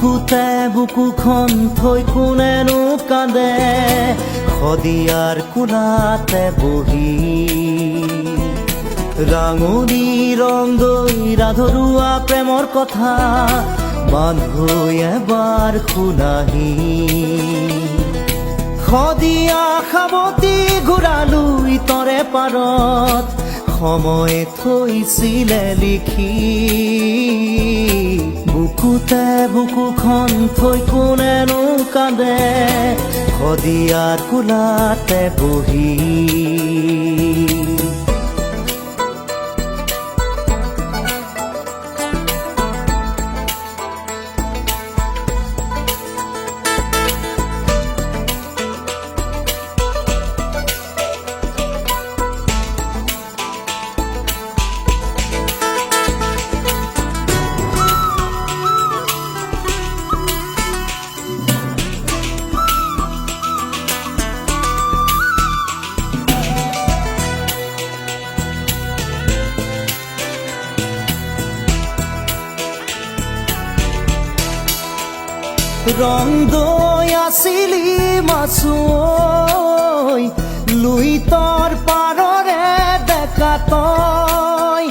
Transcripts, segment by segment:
বুকুতে বুকুখন থৈ কোনেনো কান্দে শদিয়াৰ কোলাতে বহি ৰাঙলী ৰং দৈ ৰাধৰুৱা প্ৰেমৰ কথা বান্ধ এবাৰ শুনাহি শদিয়া সাৱতি ঘূৰালো ইতৰে পাৰত সময় থৈছিলে লিখি বুকুতে বুকুখন থৈ কোনেনো কান্দে শদিয়াৰ কোলাতে বহি ৰং দৈ আছিলি মাছুঐ লুইতৰ পাৰৰে ডেকা তই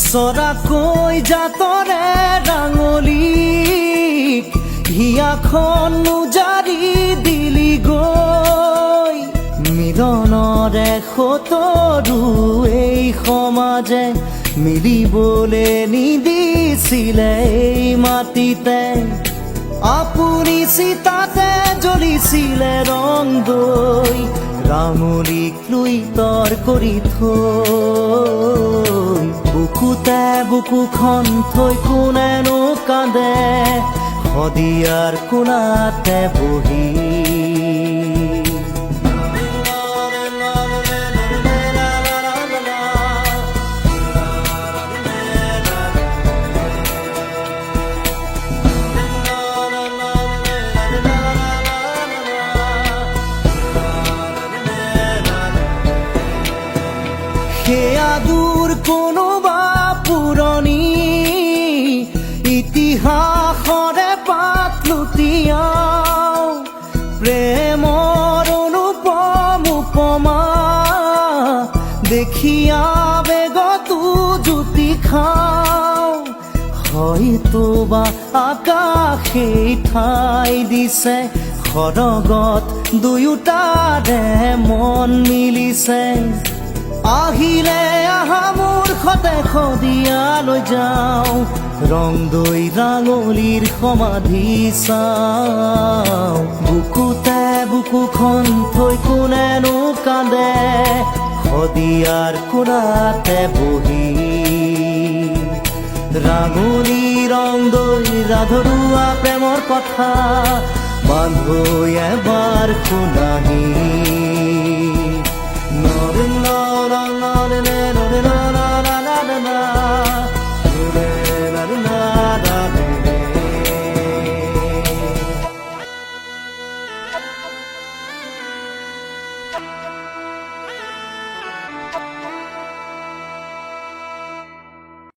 চৰাকৈ জাতৰে ৰাঙলীক হিয়াখন উজাৰি দিলি গৈ মিলনৰে সতৰু এই সমাজে মিলিবলে নিদিছিলে এই মাটিতে আপুনি চিতাতে জ্বলিছিলে ৰং দৈ ৰাঙলীক লুইতৰ কৰি থৈ বুকুতে বুকুখন থৈ কোনেনো কান্দে শদিয়াৰ কোলাতে বহি সেয়া দূৰ কোনোবা পুৰণি ইতিহাসৰে পাত লুটিয়াও প্ৰেমৰ অনুপম উপমা দেখিয়া বেগতো জুতি খাও হয়তো বা আকাশেই ঠাই দিছে সৰগত দুয়োটাৰে মন মিলিছে আহিলে আহা মূৰ্খতে শদিয়ালৈ যাওঁ ৰং দৈ ৰাঙলীৰ সমাধি চাওঁ বুকুতে বুকুখন থৈ কোনেনো কান্দে শদিয়াৰ কোলাতে বহি ৰাঙলী ৰং দৈ ৰাধৰুৱা প্ৰেমৰ কথা বান্ধ এবাৰ শুনাহি